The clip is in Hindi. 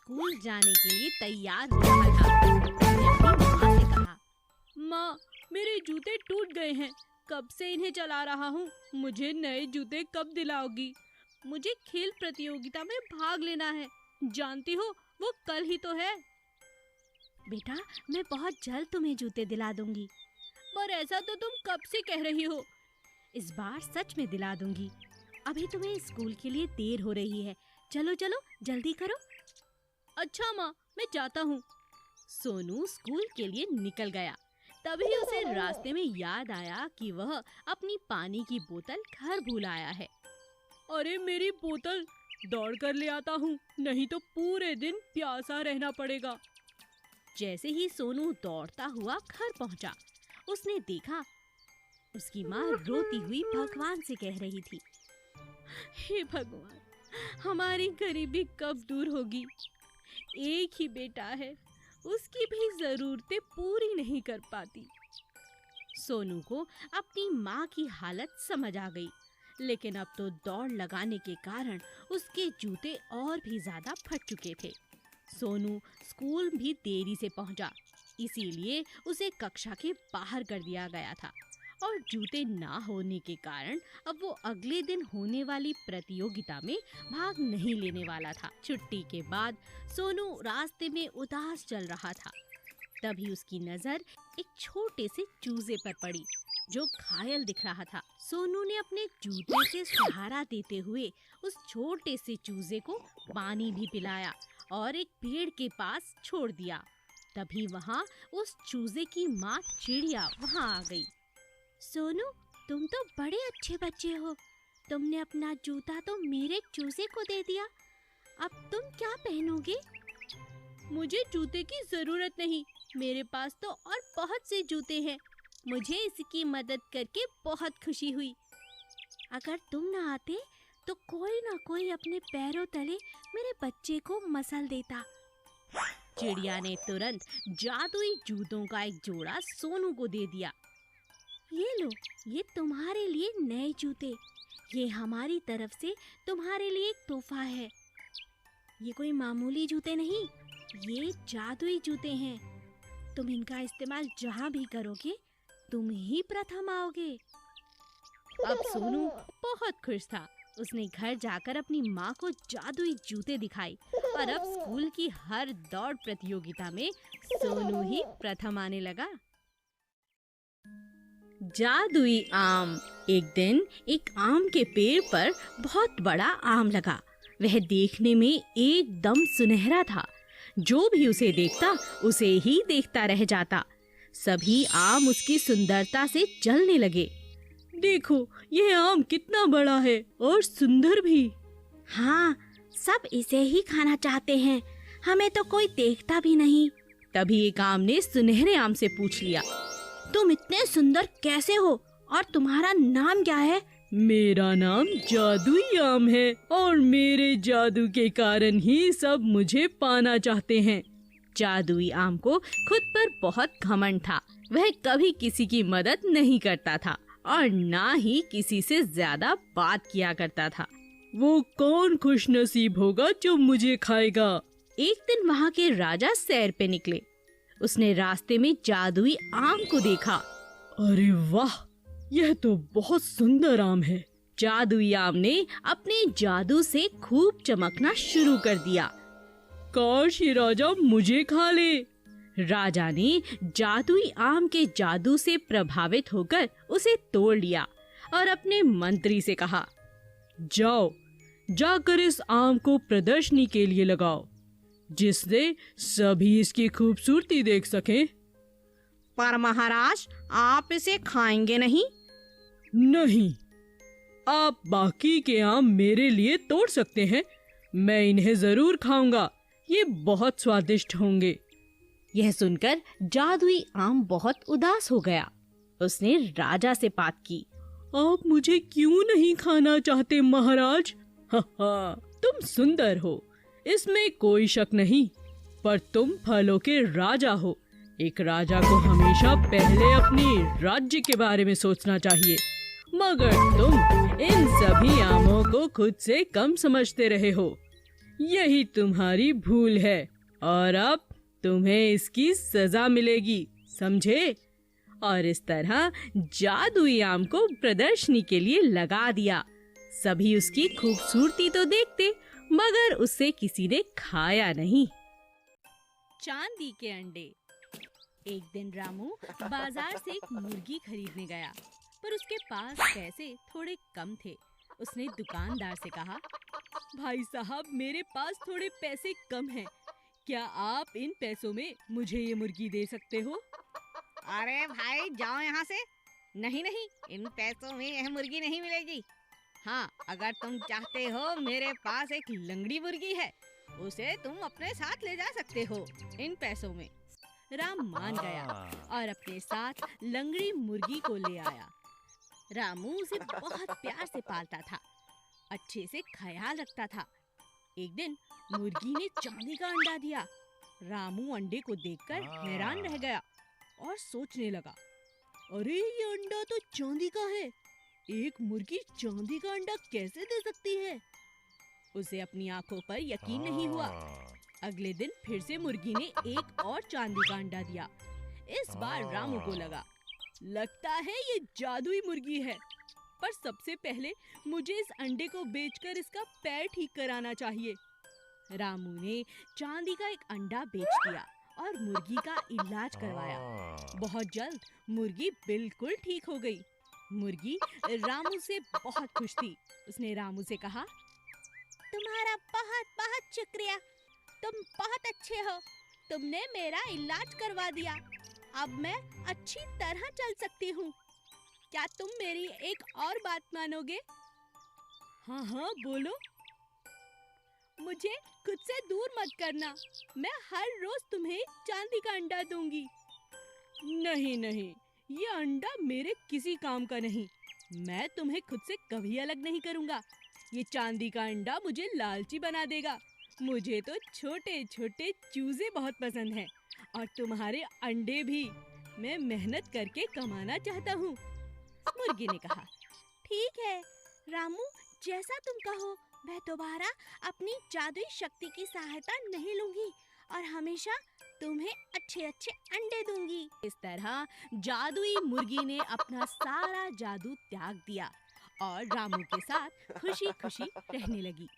स्कूल जाने के लिए तैयार हो रहा था। उसने अपनी माँ से कहा, माँ, मेरे जूते टूट गए हैं। कब से इन्हें चला रहा हूँ। मुझे नए जूते कब दिलाओगी? मुझे खेल प्रतियोगिता में भाग लेना है। जानती हो, वो कल ही तो है। बेटा, मैं बहुत जल्द तुम्हें जूते दिला दूंगी। पर ऐसा तो तुम कब से कह रही हो। इस बार सच में दिला दूंगी। अभी तुम्हें स्कूल के लिए देर हो रही है। चलो चलो, जल्दी करो। अच्छा माँ, मैं जाता हूँ। सोनू स्कूल के लिए निकल गया। तभी उसे रास्ते में याद आया कि वह अपनी पानी की बोतल घर भूल आया है। अरे मेरी बोतल, दौड़ कर ले आता हूँ, नहीं तो पूरे दिन प्यासा रहना पड़ेगा। जैसे ही सोनू दौड़ता हुआ घर पहुंचा, उसने देखा उसकी माँ रोती हुई भगवान से कह रही थी, हे भगवान, हमारी गरीबी कब दूर होगी। एक ही बेटा है, उसकी भी जरूरतें पूरी नहीं कर पाती। सोनू को अपनी माँ की हालत समझ आ गई, लेकिन अब तो दौड़ लगाने के कारण उसके जूते और भी ज्यादा फट चुके थे। सोनू स्कूल भी देरी से पहुंचा, इसीलिए उसे कक्षा के बाहर कर दिया गया था और जूते ना होने के कारण अब वो अगले दिन होने वाली प्रतियोगिता में भाग नहीं लेने वाला था। छुट्टी के बाद सोनू रास्ते में उदास चल रहा था। तभी उसकी नजर एक छोटे से चूजे पर पड़ी जो घायल दिख रहा था। सोनू ने अपने जूते से सहारा देते हुए उस छोटे से चूजे को पानी भी पिलाया और एक पेड़ के पास छोड़ दिया। तभी वहाँ उस चूजे की माँ चिड़िया वहाँ आ गई। सोनू, तुम तो बड़े अच्छे बच्चे हो। तुमने अपना जूता तो मेरे चूजे को दे दिया। अब तुम क्या पहनोगे? मुझे जूते की जरूरत नहीं, मेरे पास तो और बहुत से जूते हैं। मुझे इसकी मदद करके बहुत खुशी हुई। अगर तुम ना आते तो कोई ना कोई अपने पैरों तले मेरे बच्चे को मसल देता। चिड़िया ने तुरंत जादुई जूतों का एक जोड़ा सोनू को दे दिया। ये लो, ये तुम्हारे लिए नए जूते। ये हमारी तरफ से तुम्हारे लिए एक तोहफा है। ये कोई मामूली जूते नहीं, ये जादुई जूते हैं। तुम इनका इस्तेमाल जहाँ भी करोगे, तुम ही प्रथम आओगे। अब सोनू बहुत खुश था। उसने घर जाकर अपनी माँ को जादुई जूते दिखाए और अब स्कूल की हर दौड़ प्रतियोगिता में सोनू ही प्रथम आने लगा। जादुई आम। एक दिन एक आम के पेड़ पर बहुत बड़ा आम लगा। वह देखने में एकदम सुनहरा था। जो भी उसे देखता उसे ही देखता रह जाता। सभी आम उसकी सुंदरता से जलने लगे। देखो, यह आम कितना बड़ा है और सुंदर भी। हाँ, सब इसे ही खाना चाहते हैं। हमें तो कोई देखता भी नहीं। तभी एक आम ने सुनहरे आम से पूछ लिया, तुम इतने सुंदर कैसे हो और तुम्हारा नाम क्या है? मेरा नाम जादुई आम है और मेरे जादू के कारण ही सब मुझे पाना चाहते हैं। जादुई आम को खुद पर बहुत घमंड था। वह कभी किसी की मदद नहीं करता था और ना ही किसी से ज्यादा बात किया करता था। वो कौन खुशनसीब होगा जो मुझे खाएगा। एक दिन वहाँ के राजा सैर पे निकले। उसने रास्ते में जादुई आम को देखा। अरे वाह, यह तो बहुत सुंदर आम है। जादुई आम ने अपने जादू से खूब चमकना शुरू कर दिया। काश ये राजा मुझे खा ले। राजा ने जादुई आम के जादू से प्रभावित होकर उसे तोड़ लिया और अपने मंत्री से कहा, जाओ, जाकर इस आम को प्रदर्शनी के लिए लगाओ, जिससे सभी इसकी खूबसूरती देख सकें। पर महाराज, आप इसे खाएंगे नहीं? नहीं, आप बाकी के आम मेरे लिए तोड़ सकते हैं। मैं इन्हें जरूर खाऊंगा। ये बहुत स्वादिष्ट होंगे। यह सुनकर जादुई आम बहुत उदास हो गया। उसने राजा से बात की, आप मुझे क्यों नहीं खाना चाहते महाराज? हा, तुम सुंदर हो, इसमें कोई शक नहीं, पर तुम फलों के राजा हो। एक राजा को हमेशा पहले अपने राज्य के बारे में सोचना चाहिए, मगर तुम इन सभी आमों को खुद से कम समझते रहे हो। यही तुम्हारी भूल है और अब तुम्हें इसकी सजा मिलेगी, समझे? और इस तरह जादुई आम को प्रदर्शनी के लिए लगा दिया। सभी उसकी खूबसूरती तो देखते, मगर उसे किसी ने खाया नहीं। चांदी के अंडे। एक दिन रामू बाजार से एक मुर्गी खरीदने गया, पर उसके पास पैसे थोड़े कम थे। उसने दुकानदार से कहा, भाई साहब, मेरे पास थोड़े पैसे कम हैं। क्या आप इन पैसों में मुझे ये मुर्गी दे सकते हो? अरे भाई, जाओ यहाँ से। नहीं नहीं, इन पैसों में यह मुर्गी नहीं मिलेगी। हाँ, अगर तुम चाहते हो, मेरे पास एक लंगड़ी मुर्गी है, उसे तुम अपने साथ ले जा सकते हो इन पैसों में। राम मान गया और अपने साथ लंगड़ी मुर्गी को ले आया। रामू उसे बहुत प्यार से पालता था, अच्छे से ख्याल रखता था। एक दिन मुर्गी ने चांदी का अंडा दिया। रामू अंडे को देखकर हैरान रह गया और सोचने लगा, अरे ये अंडा तो चांदी का है। एक मुर्गी चांदी का अंडा कैसे दे सकती है? उसे अपनी आंखों पर यकीन नहीं हुआ। अगले दिन फिर से मुर्गी ने एक और चांदी का अंडा दिया। इस बार रामू को लगा, लगता है ये जादुई मुर्गी है, पर सबसे पहले मुझे इस अंडे को बेचकर इसका पैर ठीक कराना चाहिए। रामू ने चांदी का एक अंडा बेच दिया और मुर्गी का इलाज करवाया। बहुत जल्द मुर्गी बिल्कुल ठीक हो गई। मुर्गी रामू से बहुत खुश थी। उसने रामू से कहा, तुम्हारा बहुत बहुत शुक्रिया, तुम बहुत अच्छे हो। तुमने मेरा इलाज करवा दिया। अब मैं अच्छी तरह चल सकती हूँ। क्या तुम मेरी एक और बात मानोगे? हाँ हाँ, बोलो। मुझे खुद से दूर मत करना। मैं हर रोज तुम्हें चांदी का अंडा दूंगी। नहीं नहीं, ये अंडा मेरे किसी काम का नहीं। मैं तुम्हें खुद से कभी अलग नहीं करूंगा। ये चांदी का अंडा मुझे लालची बना देगा। मुझे तो छोटे छोटे चूजे बहुत पसंद हैं और तुम्हारे अंडे भी। मैं मेहनत करके कमाना चाहता हूँ। मुर्गी ने कहा, ठीक है रामू, जैसा तुम कहो। मैं दोबारा अपनी जादुई शक्ति की सहायता नहीं लूंगी और हमेशा तुम्हें अच्छे अच्छे अंडे दूंगी। इस तरह जादुई मुर्गी ने अपना सारा जादू त्याग दिया और रामू के साथ खुशी खुशी रहने लगी।